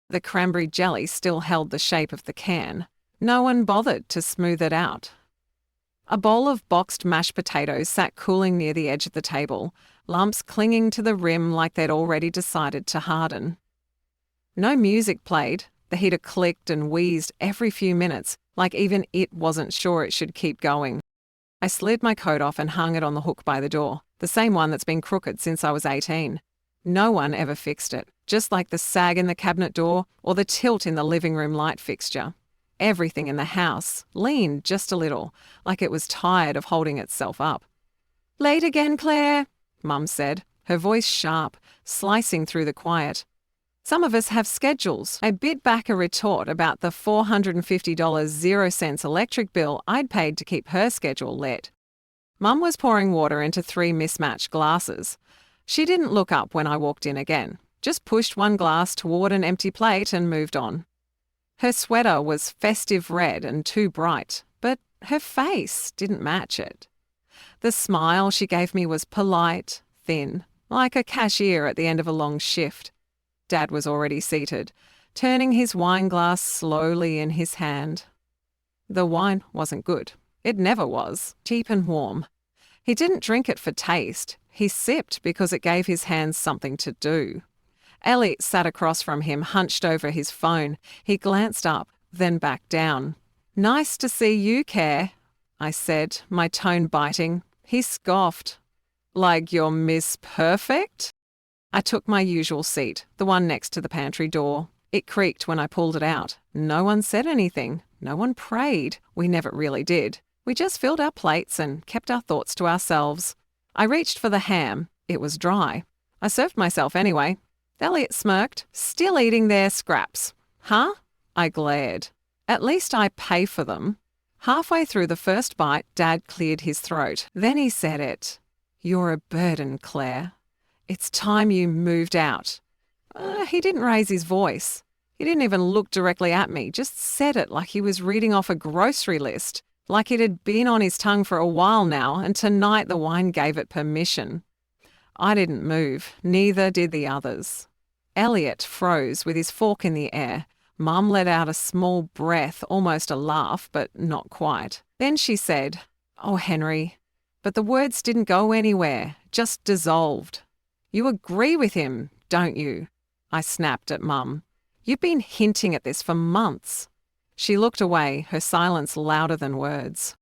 The cranberry jelly still held the shape of the can. No one bothered to smooth it out. A bowl of boxed mashed potatoes sat cooling near the edge of the table, lumps clinging to the rim like they'd already decided to harden. No music played. The heater clicked and wheezed every few minutes, like even it wasn't sure it should keep going. I slid my coat off and hung it on the hook by the door, the same one that's been crooked since I was 18. No one ever fixed it, just like the sag in the cabinet door or the tilt in the living room light fixture. Everything in the house leaned just a little, like it was tired of holding itself up. "Late again, Claire," Mum said, her voice sharp, slicing through the quiet. "Some of us have schedules." I bit back a retort about the $450.00 electric bill I'd paid to keep her schedule lit. Mum was pouring water into 3 mismatched glasses. She didn't look up when I walked in again, just pushed one glass toward an empty plate and moved on. Her sweater was festive red and too bright, but her face didn't match it. The smile she gave me was polite, thin, like a cashier at the end of a long shift. Dad was already seated, turning his wine glass slowly in his hand. The wine wasn't good. It never was, cheap and warm. He didn't drink it for taste. He sipped because it gave his hands something to do. Elliot sat across from him, hunched over his phone. He glanced up, then back down. "Nice to see you, Care," I said, my tone biting. He scoffed. "Like you're Miss Perfect?" I took my usual seat, the one next to the pantry door. It creaked when I pulled it out. No one said anything. No one prayed. We never really did. We just filled our plates and kept our thoughts to ourselves. I reached for the ham. It was dry. I served myself anyway. Elliot smirked, still eating their scraps. "Huh?" I glared. "At least I pay for them." Halfway through the first bite, Dad cleared his throat. Then he said it. "You're a burden, Claire. It's time you moved out." He didn't raise his voice. He didn't even look directly at me, just said it like he was reading off a grocery list, like it had been on his tongue for a while now, and tonight the wine gave it permission. I didn't move, neither did the others. Elliot froze with his fork in the air. Mum let out a small breath, almost a laugh, but not quite. Then she said, "Oh, Henry," but the words didn't go anywhere, just dissolved. "You agree with him, don't you?" I snapped at Mum. "You've been hinting at this for months." She looked away, her silence louder than words.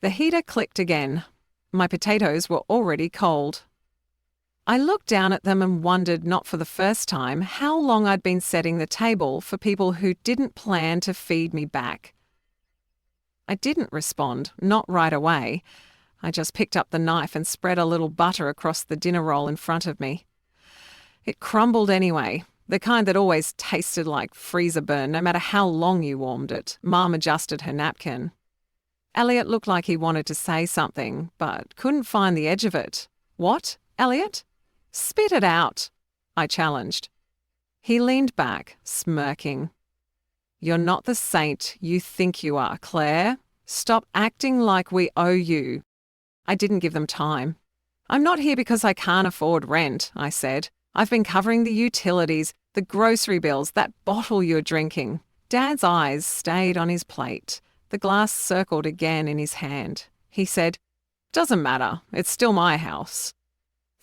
The heater clicked again. My potatoes were already cold. I looked down at them and wondered, not for the first time, how long I'd been setting the table for people who didn't plan to feed me back. I didn't respond, not right away. I just picked up the knife and spread a little butter across the dinner roll in front of me. It crumbled anyway, the kind that always tasted like freezer burn no matter how long you warmed it. Mum adjusted her napkin. Elliot looked like he wanted to say something, but couldn't find the edge of it. "What, Elliot?" "Spit it out," I challenged. He leaned back, smirking. "You're not the saint you think you are, Claire. Stop acting like we owe you." I didn't give them time. "I'm not here because I can't afford rent," I said. "I've been covering the utilities, the grocery bills, that bottle you're drinking." Dad's eyes stayed on his plate. The glass circled again in his hand. He said, "Doesn't matter. It's still my house."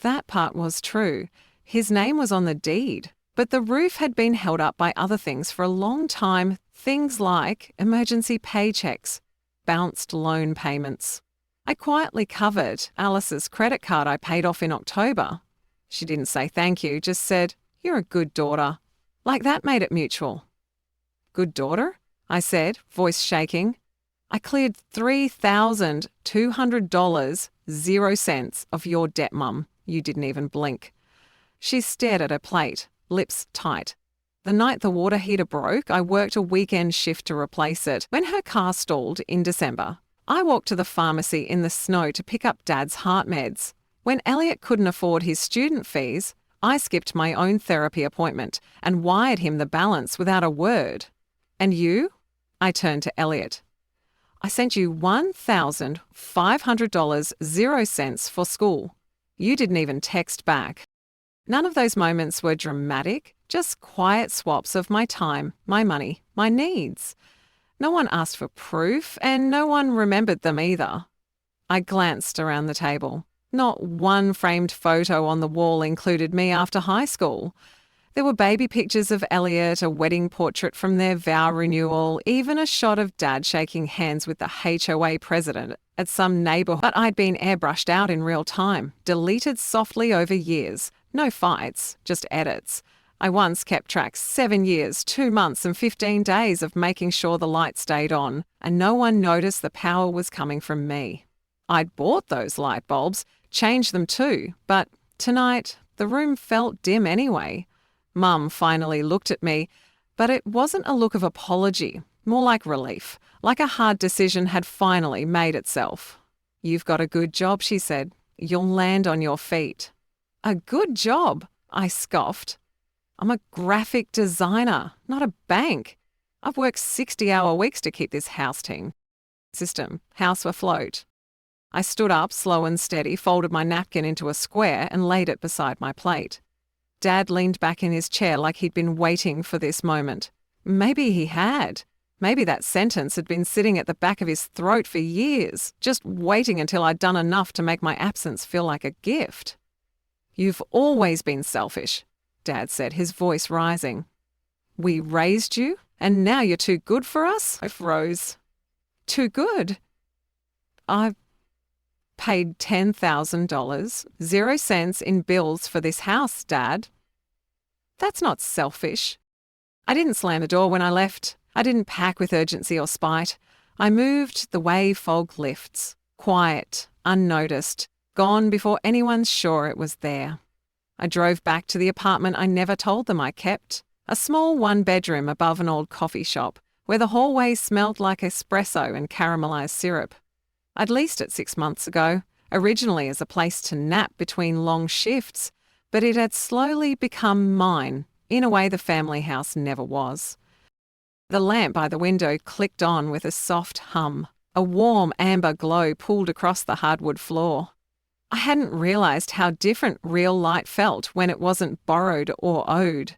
That part was true. His name was on the deed, but the roof had been held up by other things for a long time, things like emergency paychecks, bounced loan payments. I quietly covered Alice's credit card I paid off in October. She didn't say thank you, just said, "You're a good daughter." Like that made it mutual. "Good daughter?" I said, voice shaking. "I cleared $3,200.00 of your debt, Mum. You didn't even blink." She stared at her plate, lips tight. The night the water heater broke, I worked a weekend shift to replace it. When her car stalled in December, I walked to the pharmacy in the snow to pick up Dad's heart meds. When Elliot couldn't afford his student fees, I skipped my own therapy appointment and wired him the balance without a word. "And you?" I turned to Elliot. "I sent you $1,500.00 for school. You didn't even text back." None of those moments were dramatic, just quiet swaps of my time, my money, my needs. No one asked for proof, and no one remembered them either. I glanced around the table. Not one framed photo on the wall included me after high school. There were baby pictures of Elliot, a wedding portrait from their vow renewal, even a shot of Dad shaking hands with the HOA president at some neighbourhood. But I'd been airbrushed out in real time, deleted softly over years. No fights, just edits. I once kept track 7 years, 2 months and 15 days of making sure the light stayed on, and no one noticed the power was coming from me. I'd bought those light bulbs, changed them too, but tonight the room felt dim anyway. Mum finally looked at me, but it wasn't a look of apology, more like relief, like a hard decision had finally made itself. "You've got a good job," she said. "You'll land on your feet." "A good job?" I scoffed. "I'm a graphic designer, not a bank. I've worked 60-hour weeks to keep this house afloat." I stood up, slow and steady, folded my napkin into a square and laid it beside my plate. Dad leaned back in his chair like he'd been waiting for this moment. Maybe he had. Maybe that sentence had been sitting at the back of his throat for years, just waiting until I'd done enough to make my absence feel like a gift. "You've always been selfish," Dad said, his voice rising. "We raised you, and now you're too good for us?" I froze. "Too good?" "I've paid $10,000, 0 cents in bills for this house, Dad." "That's not selfish." I didn't slam the door when I left. I didn't pack with urgency or spite. I moved the way fog lifts, quiet, unnoticed, gone before anyone's sure it was there. I drove back to the apartment I never told them I kept, a small one-bedroom above an old coffee shop, where the hallway smelled like espresso and caramelized syrup. I'd leased it 6 months ago, originally as a place to nap between long shifts, but it had slowly become mine, in a way the family house never was. The lamp by the window clicked on with a soft hum. A warm amber glow pooled across the hardwood floor. I hadn't realized how different real light felt when it wasn't borrowed or owed.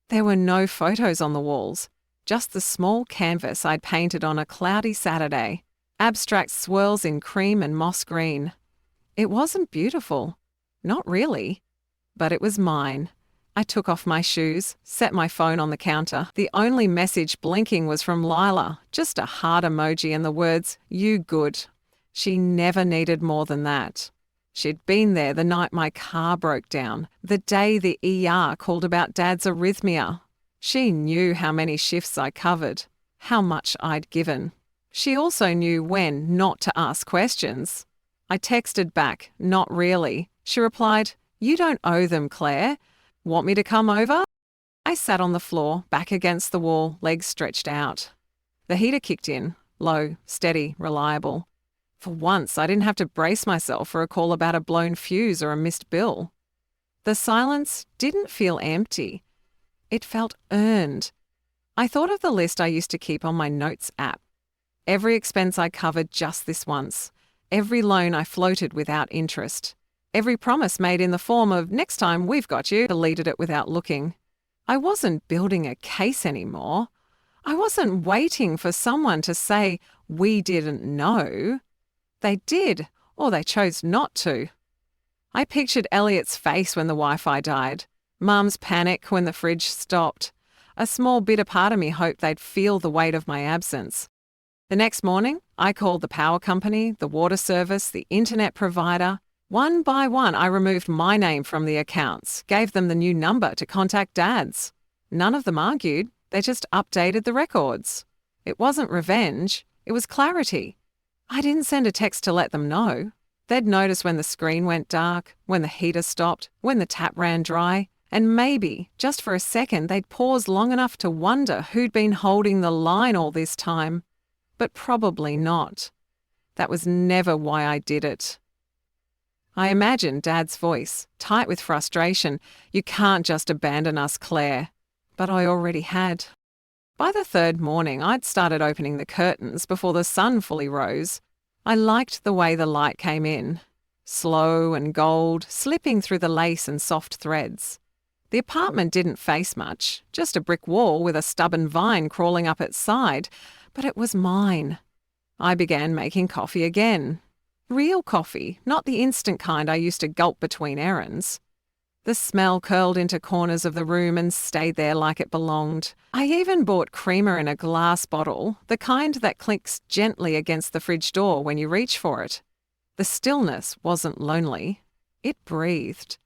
There were no photos on the walls, just the small canvas I'd painted on a cloudy Saturday, abstract swirls in cream and moss green. It wasn't beautiful. Not really. But it was mine. I took off my shoes, set my phone on the counter. The only message blinking was from Lila, just a heart emoji and the words, "You good." She never needed more than that. She'd been there the night my car broke down, the day the ER called about Dad's arrhythmia. She knew how many shifts I covered, how much I'd given. She also knew when not to ask questions. I texted back, "Not really." She replied, "You don't owe them, Claire. Want me to come over?" I sat on the floor, back against the wall, legs stretched out. The heater kicked in, low, steady, reliable. For once, I didn't have to brace myself for a call about a blown fuse or a missed bill. The silence didn't feel empty. It felt earned. I thought of the list I used to keep on my notes app. Every expense I covered just this once. Every loan I floated without interest. Every promise made in the form of "next time we've got you," deleted it without looking. I wasn't building a case anymore. I wasn't waiting for someone to say, "We didn't know." They did, or they chose not to. I pictured Elliot's face when the Wi-Fi died, Mum's panic when the fridge stopped. A small bitter part of me hoped they'd feel the weight of my absence. The next morning, I called the power company, the water service, the internet provider. One by one, I removed my name from the accounts, gave them the new number to contact Dad's. None of them argued, they just updated the records. It wasn't revenge, it was clarity. I didn't send a text to let them know. They'd notice when the screen went dark, when the heater stopped, when the tap ran dry, and maybe, just for a second, they'd pause long enough to wonder who'd been holding the line all this time. But probably not. That was never why I did it. I imagined Dad's voice, tight with frustration. "You can't just abandon us, Claire." But I already had. By the third morning, I'd started opening the curtains before the sun fully rose. I liked the way the light came in, slow and gold, slipping through the lace and soft threads. The apartment didn't face much, just a brick wall with a stubborn vine crawling up its side, but it was mine. I began making coffee again. Real coffee, not the instant kind I used to gulp between errands. The smell curled into corners of the room and stayed there like it belonged. I even bought creamer in a glass bottle, the kind that clinks gently against the fridge door when you reach for it. The stillness wasn't lonely. It breathed.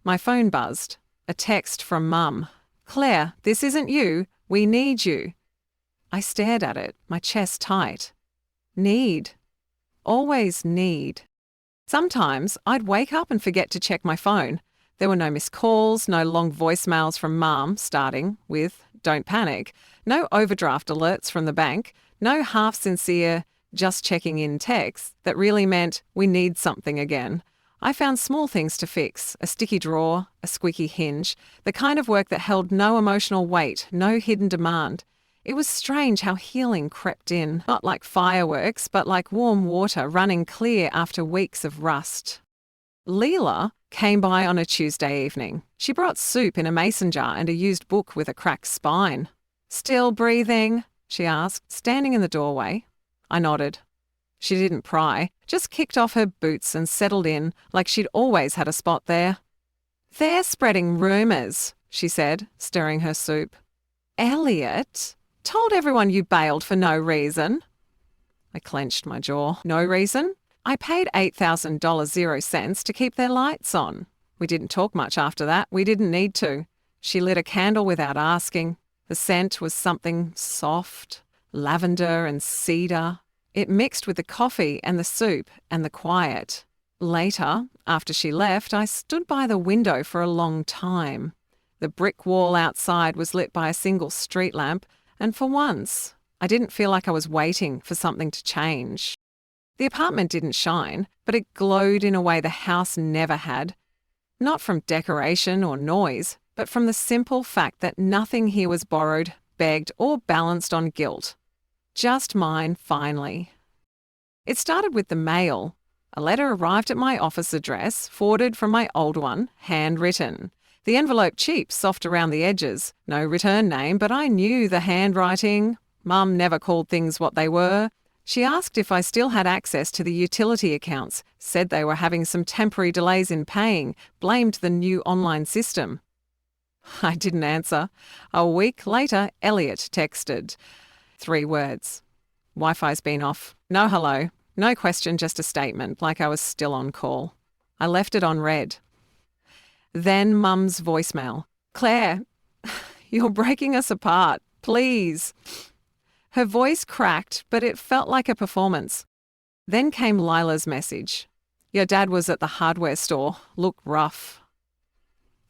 My phone buzzed. A text from Mum. "Claire, this isn't you. We need you." I stared at it, my chest tight. Need. Always need. Sometimes I'd wake up and forget to check my phone. There were no missed calls, no long voicemails from Mum starting with "Don't panic," no overdraft alerts from the bank, no half-sincere "just checking in" texts that really meant we need something again. I found small things to fix, a sticky drawer, a squeaky hinge, the kind of work that held no emotional weight, no hidden demand. It was strange how healing crept in, not like fireworks, but like warm water running clear after weeks of rust. Leela came by on a Tuesday evening. She brought soup in a mason jar and a used book with a cracked spine. "Still breathing?" she asked, standing in the doorway. I nodded. She didn't pry, just kicked off her boots and settled in like she'd always had a spot there. "They're spreading rumours," she said, stirring her soup. "Elliot told everyone you bailed for no reason." I clenched my jaw. No reason? I paid $8,000 0 cents to keep their lights on. We didn't talk much after that. We didn't need to. She lit a candle without asking. The scent was something soft, lavender and cedar. It mixed with the coffee and the soup and the quiet. Later, after she left, I stood by the window for a long time. The brick wall outside was lit by a single street lamp, and for once, I didn't feel like I was waiting for something to change. The apartment didn't shine, but it glowed in a way the house never had. Not from decoration or noise, but from the simple fact that nothing here was borrowed, begged, or balanced on guilt. Just mine, finally. It started with the mail. A letter arrived at my office address, forwarded from my old one, handwritten. The envelope cheap, soft around the edges. No return name, but I knew the handwriting. Mum never called things what they were. She asked if I still had access to the utility accounts, said they were having some temporary delays in paying, blamed the new online system. I didn't answer. A week later, Elliot texted. 3 words. "Wi-Fi's been off. No hello. No question, just a statement, like I was still on call." I left it on read. Then Mum's voicemail. "Claire, you're breaking us apart. Please." Her voice cracked, but it felt like a performance. Then came Lila's message. "Your dad was at the hardware store. Looked rough."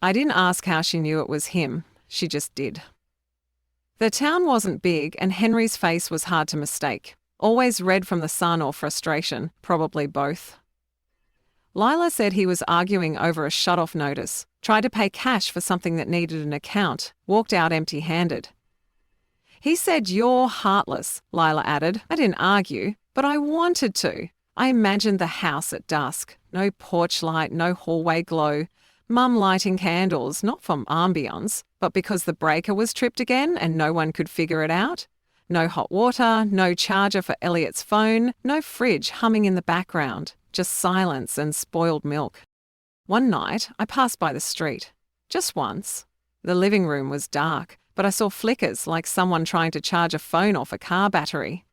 I didn't ask how she knew it was him. She just did. The town wasn't big, and Henry's face was hard to mistake. Always red from the sun or frustration, probably both. Lila said he was arguing over a shut-off notice, tried to pay cash for something that needed an account, walked out empty-handed. "He said you're heartless," Lila added. "I didn't argue, but I wanted to. I imagined the house at dusk. No porch light, no hallway glow. Mum lighting candles, not for ambience, but because the breaker was tripped again and no one could figure it out. No hot water, no charger for Elliot's phone, no fridge humming in the background, just silence and spoiled milk. One night, I passed by the street. Just once. The living room was dark, but I saw flickers like someone trying to charge a phone off a car battery.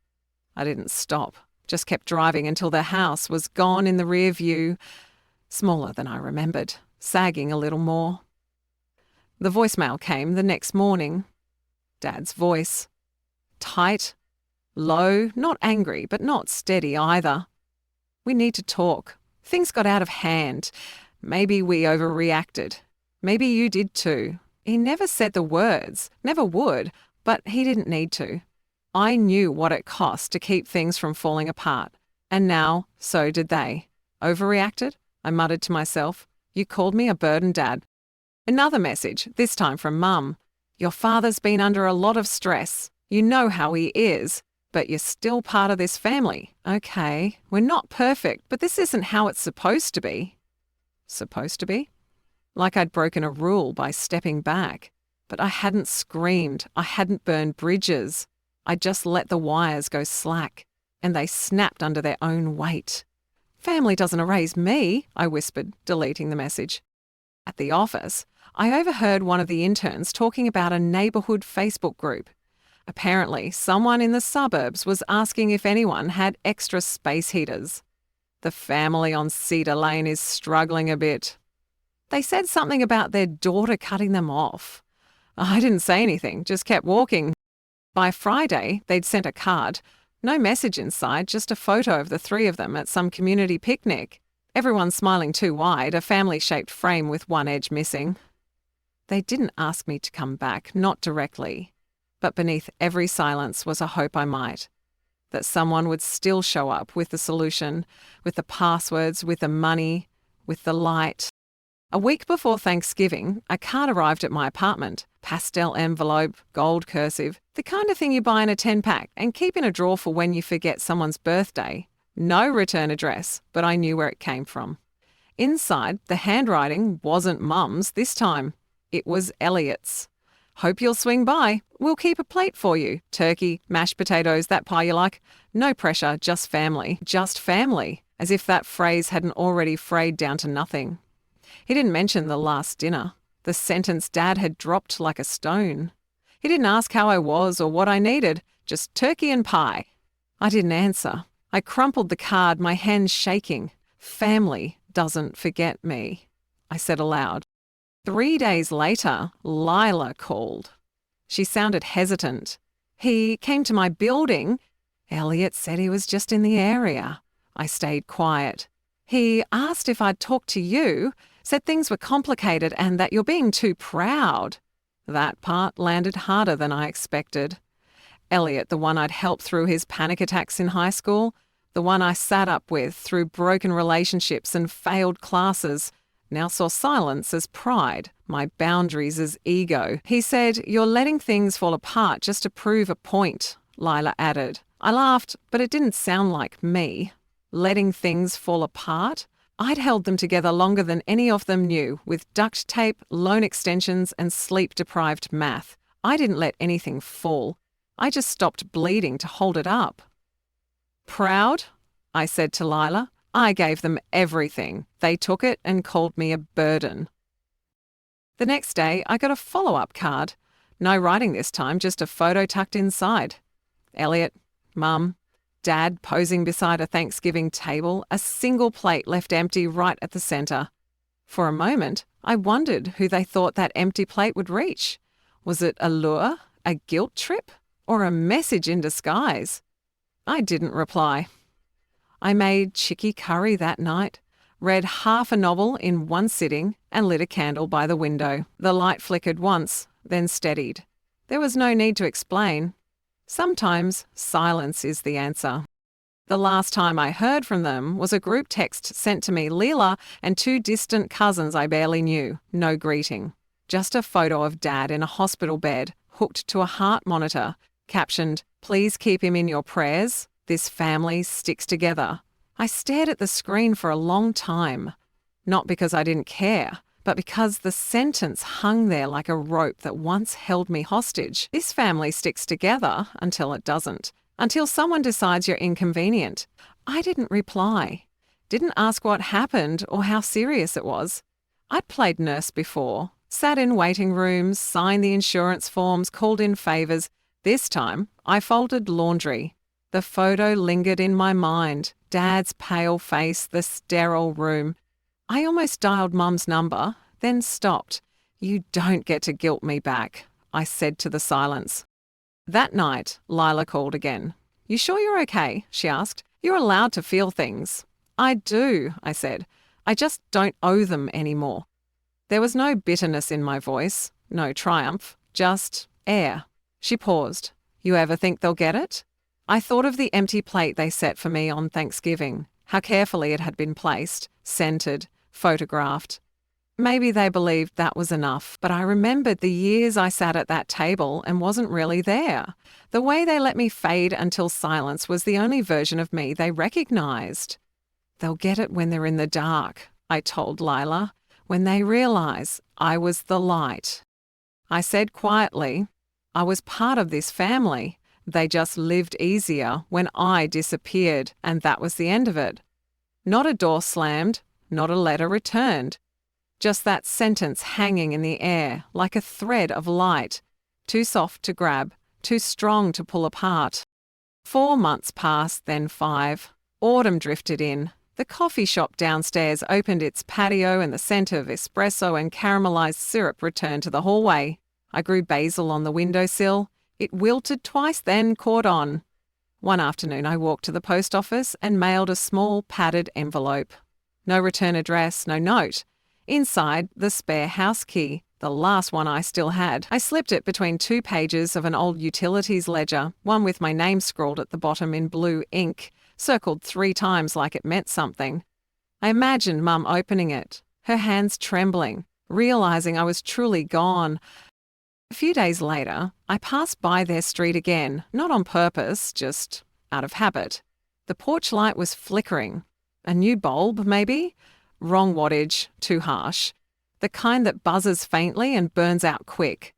I didn't stop, just kept driving until the house was gone in the rear view, smaller than I remembered, sagging a little more. The voicemail came the next morning. Dad's voice. Tight, low, not angry, but not steady either. "We need to talk. Things got out of hand. Maybe we overreacted. Maybe you did too." He never said the words, never would, but he didn't need to. I knew what it cost to keep things from falling apart, and now so did they. "Overreacted?" I muttered to myself. "You called me a burden, Dad." Another message, this time from Mum. "Your father's been under a lot of stress. You know how he is, but you're still part of this family. Okay, we're not perfect, but this isn't how it's supposed to be." Supposed to be? like I'd broken a rule by stepping back. But I hadn't screamed, I hadn't burned bridges. I just let the wires go slack, and they snapped under their own weight. "Family doesn't erase me," I whispered, deleting the message. At the office, I overheard one of the interns talking about a neighbourhood Facebook group. Apparently, someone in the suburbs was asking if anyone had extra space heaters. The family on Cedar Lane is struggling a bit. They said something about their daughter cutting them off. I didn't say anything, just kept walking. By Friday, they'd sent a card. No message inside, just a photo of the three of them at some community picnic. Everyone smiling too wide, a family-shaped frame with one edge missing. They didn't ask me to come back, not directly. But beneath every silence was a hope I might. That someone would still show up with the solution, with the passwords, with the money, with the light. A week before Thanksgiving, a card arrived at my apartment. Pastel envelope, gold cursive, the kind of thing you buy in a 10-pack and keep in a drawer for when you forget someone's birthday. No return address, but I knew where it came from. Inside, the handwriting wasn't Mum's this time. It was Elliot's. "Hope you'll swing by. We'll keep a plate for you. Turkey, mashed potatoes, that pie you like. No pressure, just family. Just family." As if that phrase hadn't already frayed down to nothing. He didn't mention the last dinner. The sentence Dad had dropped like a stone. He didn't ask how I was or what I needed, just turkey and pie. I didn't answer. I crumpled the card, my hands shaking. "Family doesn't forget me," I said aloud. 3 days later, Lila called. She sounded hesitant. "He came to my building. Elliot said he was just in the area." I stayed quiet. "He asked if I'd talk to you, said things were complicated and that you're being too proud." That part landed harder than I expected. Elliot, the one I'd helped through his panic attacks in high school, the one I sat up with through broken relationships and failed classes, now saw silence as pride, my boundaries as ego. He said, "You're letting things fall apart just to prove a point," Lila added. I laughed, but it didn't sound like me. Letting things fall apart? I'd held them together longer than any of them knew, with duct tape, loan extensions, and sleep-deprived math. I didn't let anything fall. I just stopped bleeding to hold it up. "Proud?" I said to Lila. "I gave them everything. They took it and called me a burden." The next day, I got a follow-up card. No writing this time, just a photo tucked inside. Elliot, Mum, Dad posing beside a Thanksgiving table, a single plate left empty right at the centre. For a moment, I wondered who they thought that empty plate would reach. Was it a lure, a guilt trip, or a message in disguise? I didn't reply. I made chicky curry that night, read half a novel in one sitting, and lit a candle by the window. The light flickered once, then steadied. There was no need to explain. Sometimes silence is the answer. The last time I heard from them was a group text sent to me, Leela, and 2 distant cousins I barely knew. No greeting. Just a photo of Dad in a hospital bed, hooked to a heart monitor, captioned, "Please keep him in your prayers. This family sticks together." I stared at the screen for a long time. Not because I didn't care, but because the sentence hung there like a rope that once held me hostage. This family sticks together until it doesn't. Until someone decides you're inconvenient. I didn't reply. Didn't ask what happened or how serious it was. I'd played nurse before. Sat in waiting rooms, signed the insurance forms, called in favours. This time, I folded laundry. The photo lingered in my mind. Dad's pale face, the sterile room. I almost dialed Mum's number, then stopped. "You don't get to guilt me back," I said to the silence. That night, Lila called again. "You sure you're okay?" she asked. "You're allowed to feel things." "I do," I said. "I just don't owe them anymore." There was no bitterness in my voice, no triumph, just air. She paused. "You ever think they'll get it?" I thought of the empty plate they set for me on Thanksgiving, how carefully it had been placed, scented, photographed. Maybe they believed that was enough, but I remembered the years I sat at that table and wasn't really there. The way they let me fade until silence was the only version of me they recognized. "They'll get it when they're in the dark," I told Lila. when they realize I was the light. I said quietly, I was part of this family. They just lived easier when I disappeared, and that was the end of it. Not a door slammed, not a letter returned. Just that sentence hanging in the air like a thread of light, too soft to grab, too strong to pull apart. 4 months passed, then 5. Autumn drifted in. The coffee shop downstairs opened its patio and the scent of espresso and caramelized syrup returned to the hallway. I grew basil on the windowsill. It wilted twice, then caught on. One afternoon I walked to the post office and mailed a small padded envelope. No return address, no note. Inside, the spare house key, the last one I still had. I slipped it between 2 pages of an old utilities ledger, one with my name scrawled at the bottom in blue ink, circled 3 times like it meant something. I imagined Mum opening it, her hands trembling, realizing I was truly gone. A few days later, I passed by their street again, not on purpose, just out of habit. The porch light was flickering. A new bulb, maybe? Wrong wattage, too harsh. The kind that buzzes faintly and burns out quick.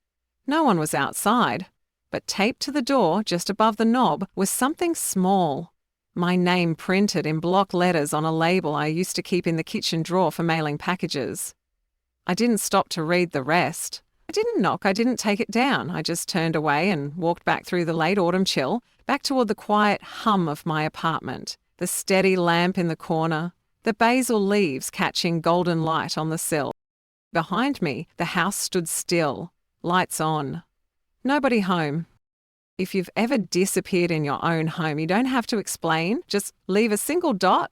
No one was outside, but taped to the door, just above the knob, was something small. My name printed in block letters on a label I used to keep in the kitchen drawer for mailing packages. I didn't stop to read the rest. I didn't knock, I didn't take it down. I just turned away and walked back through the late autumn chill, back toward the quiet hum of my apartment, the steady lamp in the corner, the basil leaves catching golden light on the sill. Behind me, the house stood still, lights on. Nobody home. If you've ever disappeared in your own home, you don't have to explain. Just leave a single dot